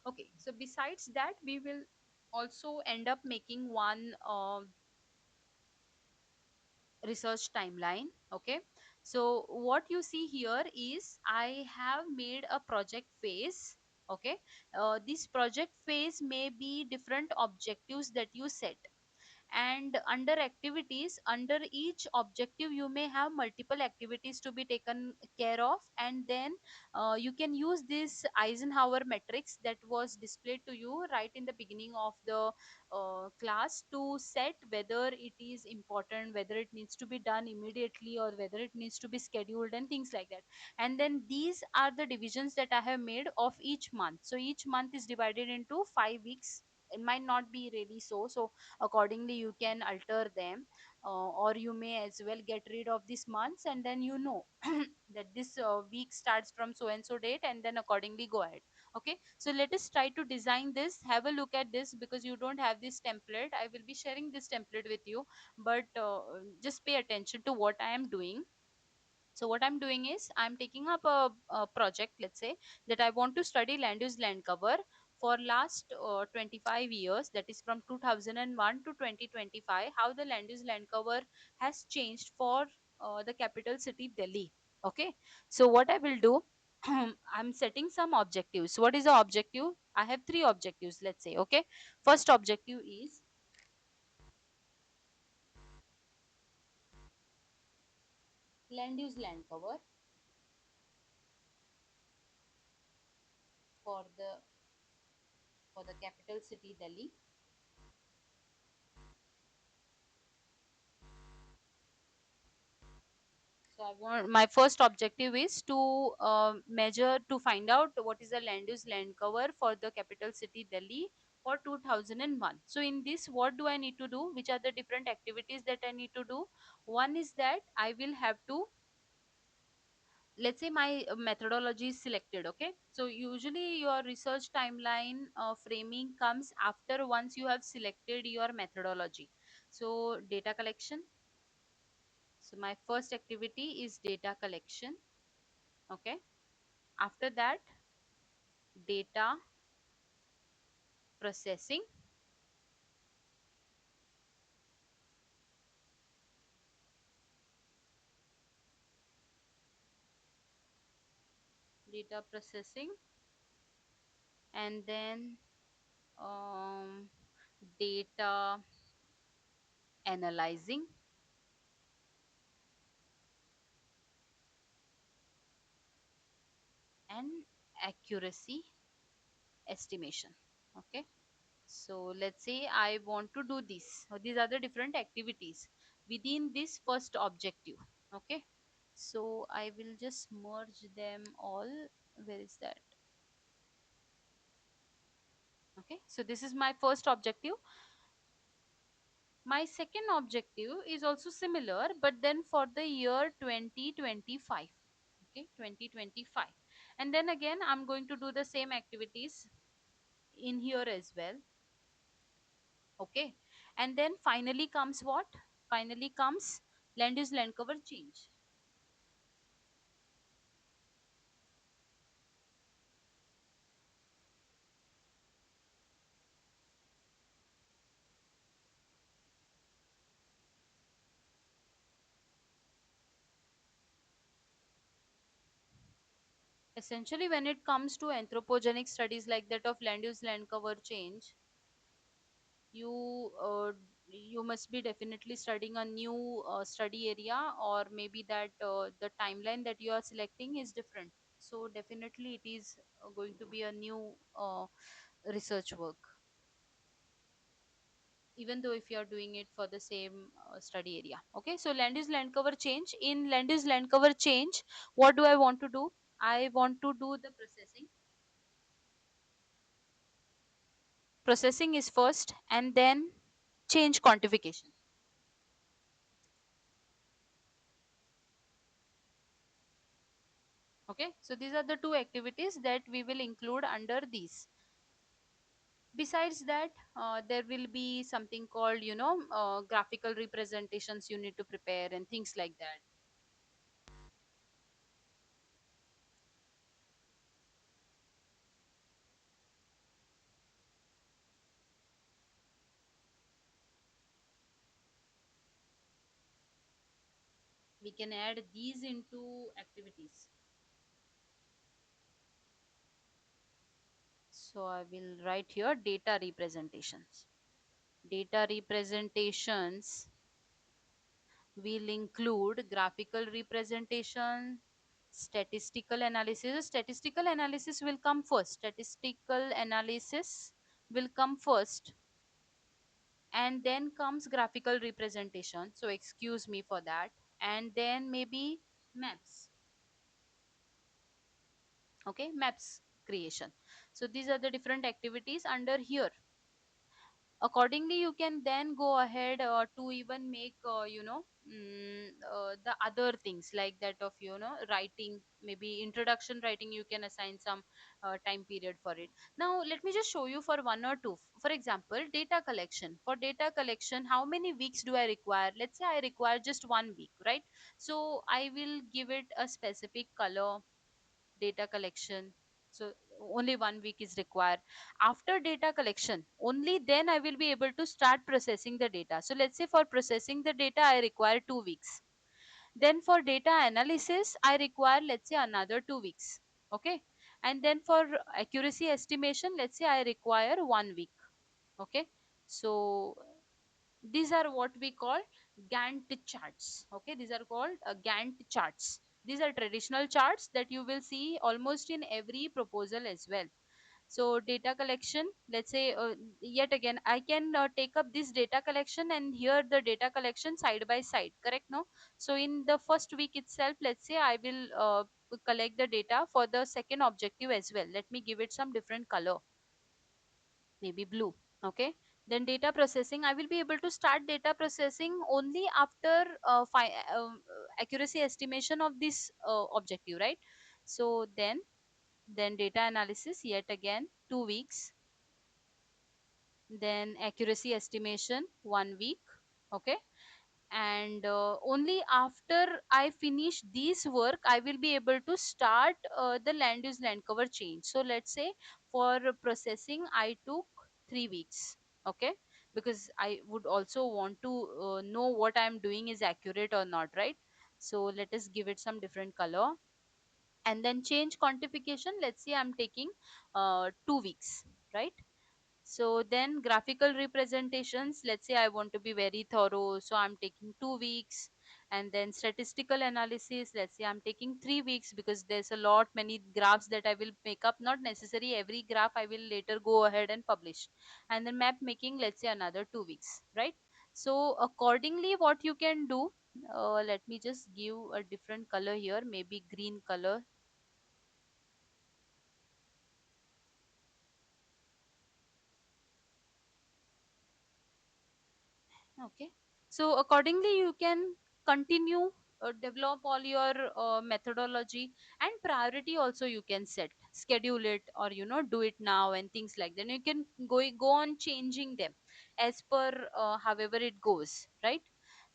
Okay, so besides that, we will also end up making one research timeline. Okay, so what you see here is I have made a project phase. Okay, this project phase may be different objectives that you set, and under activities, under each objective you may have multiple activities to be taken care of, and then you can use this Eisenhower matrix that was displayed to you right in the beginning of the class to set whether it is important, whether it needs to be done immediately, or whether it needs to be scheduled, and things like that. And then these are the divisions that I have made of each month. So each month is divided into 5 weeks. It might not be really so accordingly you can alter them, or you may as well get rid of these months, and then that this week starts from so and so date, and then accordingly go ahead. Okay, so let us try to design this. Have a look at this, because you don't have this template. I will be sharing this template with you, but just pay attention to what I am doing. So what I'm doing is I'm taking up a project, let's say, that I want to study land use land cover for last 25 years, that is from 2001 to 2025, how the land use land cover has changed for the capital city Delhi. Okay, so what I will do, I'm setting some objectives. What is the objective? I have three objectives, let's say. Okay, first objective is land use land cover for the capital city Delhi. So I want, my first objective is to measure, to find out what is the land use land cover for the capital city Delhi for 2001. So in this, what do I need to do? Which are the different activities that I need to do? One is that I will have to, let's say my methodology is selected. Okay, so usually your research timeline framing comes after once you have selected your methodology. So data collection. So my first activity is data collection. Okay, after that, data processing. Data processing, and then um, data analyzing, and accuracy estimation. Okay, so let's say I want to do this. So these are the different activities within this first objective. Okay, so I will just merge them all. Where is that? Okay, so this is my first objective. My second objective is also similar, but then for the year 2025. Okay, 2025. And then again, I'm going to do the same activities in here as well. Okay, and then finally comes what? Finally comes land use land cover change. Essentially, when it comes to anthropogenic studies like that of land use land cover change, you you must be definitely studying a new study area, or maybe that the timeline that you are selecting is different. So definitely it is going to be a new research work, even though if you are doing it for the same study area. Okay, so land use land cover change. In land use land cover change, what do I want to do? I want to do the processing. Processing is first, and then change quantification. Okay, so these are the two activities that we will include under these. Besides that, there will be something called, graphical representations you need to prepare, and things like that. We can add these into activities. So I will write here data representations. Data representations will include graphical representation, statistical analysis. Statistical analysis will come first. Statistical analysis will come first, and then comes graphical representation. So excuse me for that. And then maybe maps. Okay, maps creation. So these are the different activities under here. Accordingly you can then go ahead to even make the other things like that of writing, maybe introduction writing. You can assign some time period for it. Now let me just show you for one or two. For example, data collection. For data collection, how many weeks do I require? Let's say I require just 1 week, right? So I will give it a specific color, data collection. So only 1 week is required. After data collection, only then I will be able to start processing the data. So let's say for processing the data I require 2 weeks. Then for data analysis I require, let's say, another 2 weeks. Okay. And then for accuracy estimation, let's say I require 1 week. Okay. So these are what we call Gantt charts. Okay, these are called Gantt charts. These are traditional charts that you will see almost in every proposal as well. So data collection, let's say, yet again I can take up this data collection and here the data collection side by side, correct? No. So in the first week itself, let's say I will collect the data for the second objective as well. Let me give it some different color, maybe blue. Okay. Then data processing, I will be able to start data processing only after accuracy estimation of this objective, right? So then data analysis, yet again 2 weeks. Then accuracy estimation 1 week. Okay. And only after I finish this work I will be able to start the land use land cover change. So let's say for processing I took 3 weeks. Okay. Because I would also want to know what I am doing is accurate or not, right? So let us give it some different color. And then change quantification, let's say I'm taking 2 weeks, right? So then graphical representations, let's say I want to be very thorough, so I'm taking 2 weeks. And then statistical analysis, let's say I'm taking 3 weeks because there's a lot many graphs that I will make up. Not necessary every graph I will later go ahead and publish. And then map making, let's say another 2 weeks, right? So accordingly, what you can do, let me just give a different color here, maybe green color. Okay. So accordingly, you can continue develop all your methodology and priority also you can set, schedule it, or do it now and things like that. You can go on changing them as per however it goes, right?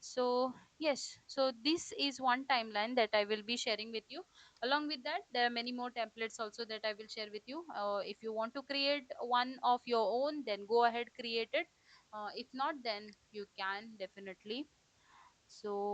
So yes, so this is one timeline that I will be sharing with you. Along with that, there are many more templates also that I will share with you. If you want to create one of your own, then go ahead, create it. If not, then you can definitely. So